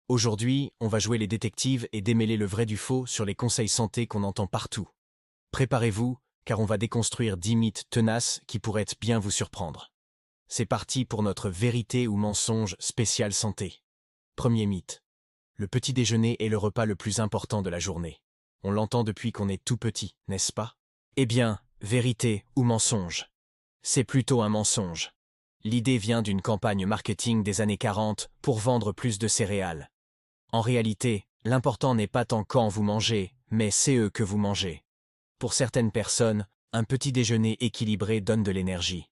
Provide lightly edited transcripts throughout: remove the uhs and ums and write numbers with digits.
Aujourd'hui, on va jouer les détectives et démêler le vrai du faux sur les conseils santé qu'on entend partout. Préparez-vous, car on va déconstruire 10 mythes tenaces qui pourraient bien vous surprendre. C'est parti pour notre vérité ou mensonge spécial santé. Premier mythe. Le petit déjeuner est le repas le plus important de la journée. On l'entend depuis qu'on est tout petit, n'est-ce pas? Eh bien, vérité ou mensonge? C'est plutôt un mensonge. L'idée vient d'une campagne marketing des années 40 pour vendre plus de céréales. En réalité, l'important n'est pas tant quand vous mangez, mais c'est eux que vous mangez. Pour certaines personnes, un petit déjeuner équilibré donne de l'énergie.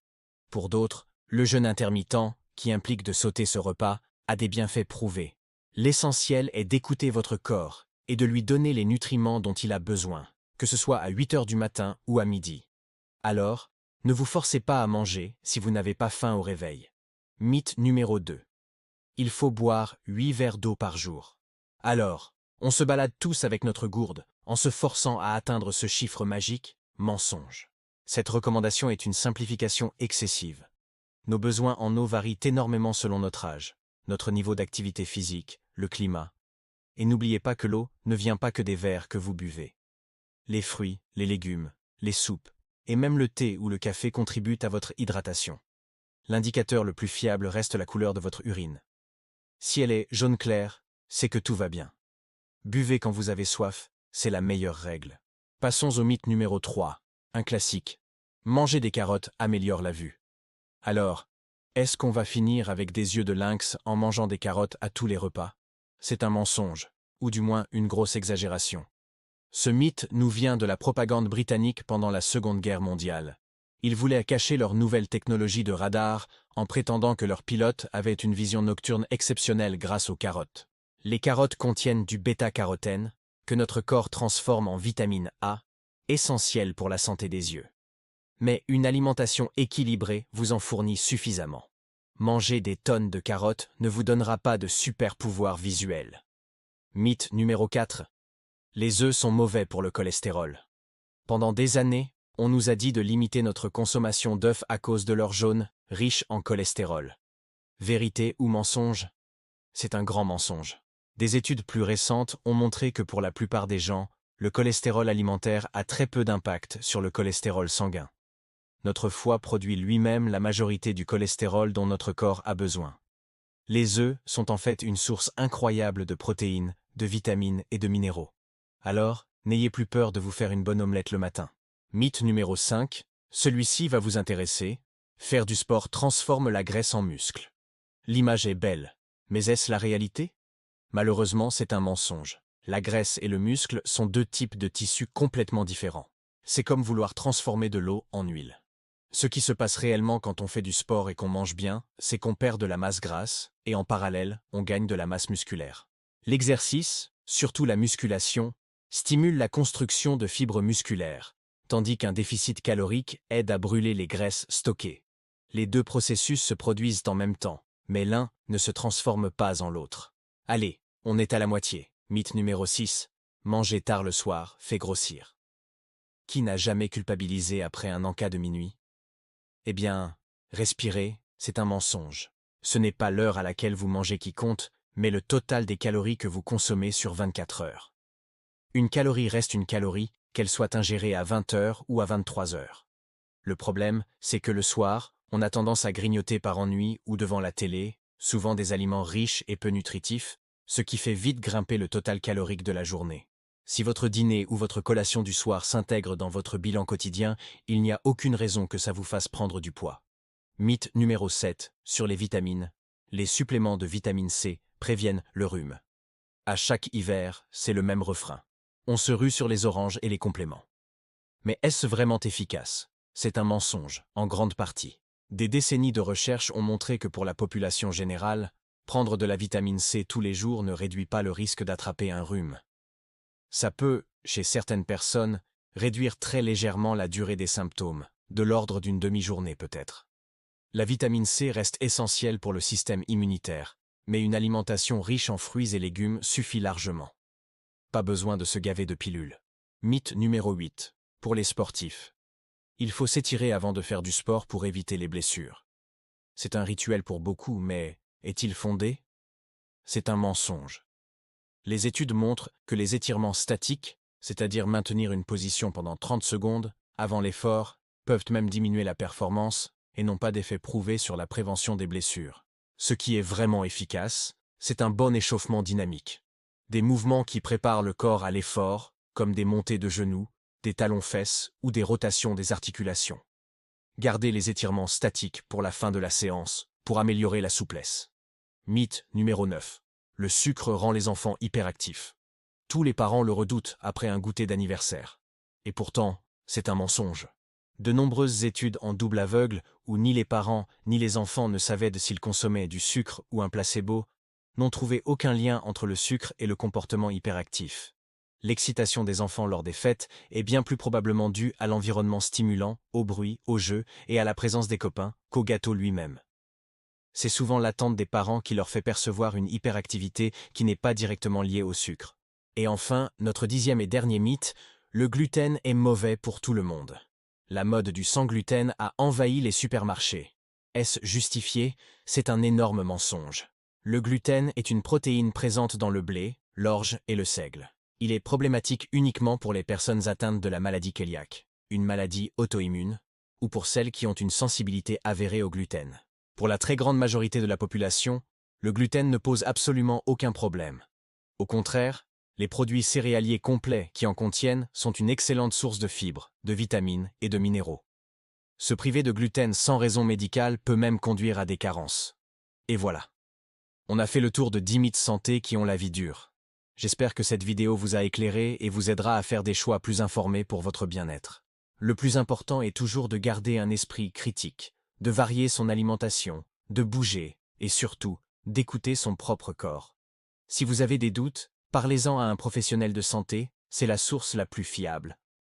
Pour d'autres, le jeûne intermittent, qui implique de sauter ce repas, a des bienfaits prouvés. L'essentiel est d'écouter votre corps et de lui donner les nutriments dont il a besoin, que ce soit à 8 heures du matin ou à midi. Alors, ne vous forcez pas à manger si vous n'avez pas faim au réveil. Mythe numéro 2. Il faut boire 8 verres d'eau par jour. Alors, on se balade tous avec notre gourde, en se forçant à atteindre ce chiffre magique? Mensonge. Cette recommandation est une simplification excessive. Nos besoins en eau varient énormément selon notre âge, notre niveau d'activité physique, le climat. Et n'oubliez pas que l'eau ne vient pas que des verres que vous buvez. Les fruits, les légumes, les soupes, et même le thé ou le café contribuent à votre hydratation. L'indicateur le plus fiable reste la couleur de votre urine. Si elle est jaune clair, c'est que tout va bien. Buvez quand vous avez soif, c'est la meilleure règle. Passons au mythe numéro 3, un classique. Manger des carottes améliore la vue. Alors, est-ce qu'on va finir avec des yeux de lynx en mangeant des carottes à tous les repas? C'est un mensonge, ou du moins une grosse exagération. Ce mythe nous vient de la propagande britannique pendant la Seconde Guerre mondiale. Ils voulaient cacher leur nouvelle technologie de radar en prétendant que leurs pilotes avaient une vision nocturne exceptionnelle grâce aux carottes. Les carottes contiennent du bêta-carotène, que notre corps transforme en vitamine A, essentielle pour la santé des yeux. Mais une alimentation équilibrée vous en fournit suffisamment. Manger des tonnes de carottes ne vous donnera pas de super pouvoirs visuels. Mythe numéro 4. Les œufs sont mauvais pour le cholestérol. Pendant des années, on nous a dit de limiter notre consommation d'œufs à cause de leur jaune, riche en cholestérol. Vérité ou mensonge? C'est un grand mensonge. Des études plus récentes ont montré que pour la plupart des gens, le cholestérol alimentaire a très peu d'impact sur le cholestérol sanguin. Notre foie produit lui-même la majorité du cholestérol dont notre corps a besoin. Les œufs sont en fait une source incroyable de protéines, de vitamines et de minéraux. Alors, n'ayez plus peur de vous faire une bonne omelette le matin. Mythe numéro 5, celui-ci va vous intéresser. Faire du sport transforme la graisse en muscle. L'image est belle, mais est-ce la réalité? Malheureusement, c'est un mensonge. La graisse et le muscle sont deux types de tissus complètement différents. C'est comme vouloir transformer de l'eau en huile. Ce qui se passe réellement quand on fait du sport et qu'on mange bien, c'est qu'on perd de la masse grasse, et en parallèle, on gagne de la masse musculaire. L'exercice, surtout la musculation, stimule la construction de fibres musculaires, tandis qu'un déficit calorique aide à brûler les graisses stockées. Les deux processus se produisent en même temps, mais l'un ne se transforme pas en l'autre. Allez, on est à la moitié. Mythe numéro 6. Manger tard le soir fait grossir. Qui n'a jamais culpabilisé après un encas de minuit? Eh bien, respirer, c'est un mensonge. Ce n'est pas l'heure à laquelle vous mangez qui compte, mais le total des calories que vous consommez sur 24 heures. Une calorie reste une calorie, qu'elle soit ingérée à 20 heures ou à 23 heures. Le problème, c'est que le soir, on a tendance à grignoter par ennui ou devant la télé, souvent des aliments riches et peu nutritifs, ce qui fait vite grimper le total calorique de la journée. Si votre dîner ou votre collation du soir s'intègre dans votre bilan quotidien, il n'y a aucune raison que ça vous fasse prendre du poids. Mythe numéro 7, sur les vitamines. Les suppléments de vitamine C préviennent le rhume. À chaque hiver, c'est le même refrain. On se rue sur les oranges et les compléments. Mais est-ce vraiment efficace? C'est un mensonge, en grande partie. Des décennies de recherche ont montré que pour la population générale, prendre de la vitamine C tous les jours ne réduit pas le risque d'attraper un rhume. Ça peut, chez certaines personnes, réduire très légèrement la durée des symptômes, de l'ordre d'une demi-journée peut-être. La vitamine C reste essentielle pour le système immunitaire, mais une alimentation riche en fruits et légumes suffit largement. Pas besoin de se gaver de pilules. Mythe numéro 8. Pour les sportifs. Il faut s'étirer avant de faire du sport pour éviter les blessures. C'est un rituel pour beaucoup, mais est-il fondé? c'est un mensonge. Les études montrent que les étirements statiques, c'est-à-dire maintenir une position pendant 30 secondes avant l'effort, peuvent même diminuer la performance et n'ont pas d'effet prouvé sur la prévention des blessures. Ce qui est vraiment efficace, c'est un bon échauffement dynamique. Des mouvements qui préparent le corps à l'effort, comme des montées de genoux, des talons-fesses ou des rotations des articulations. Gardez les étirements statiques pour la fin de la séance pour améliorer la souplesse. Mythe numéro 9. Le sucre rend les enfants hyperactifs. Tous les parents le redoutent après un goûter d'anniversaire. Et pourtant, c'est un mensonge. De nombreuses études en double aveugle, où ni les parents ni les enfants ne savaient s'ils consommaient du sucre ou un placebo, n'ont trouvé aucun lien entre le sucre et le comportement hyperactif. L'excitation des enfants lors des fêtes est bien plus probablement due à l'environnement stimulant, au bruit, au jeu et à la présence des copains qu'au gâteau lui-même. C'est souvent l'attente des parents qui leur fait percevoir une hyperactivité qui n'est pas directement liée au sucre. Et enfin, notre 10e et dernier mythe, le gluten est mauvais pour tout le monde. La mode du sans gluten a envahi les supermarchés. Est-ce justifié? C'est un énorme mensonge. Le gluten est une protéine présente dans le blé, l'orge et le seigle. Il est problématique uniquement pour les personnes atteintes de la maladie cœliaque, une maladie auto-immune, ou pour celles qui ont une sensibilité avérée au gluten. Pour la très grande majorité de la population, le gluten ne pose absolument aucun problème. Au contraire, les produits céréaliers complets qui en contiennent sont une excellente source de fibres, de vitamines et de minéraux. Se priver de gluten sans raison médicale peut même conduire à des carences. Et voilà. On a fait le tour de 10 mythes santé qui ont la vie dure. J'espère que cette vidéo vous a éclairé et vous aidera à faire des choix plus informés pour votre bien-être. Le plus important est toujours de garder un esprit critique, de varier son alimentation, de bouger et surtout d'écouter son propre corps. Si vous avez des doutes, parlez-en à un professionnel de santé, c'est la source la plus fiable.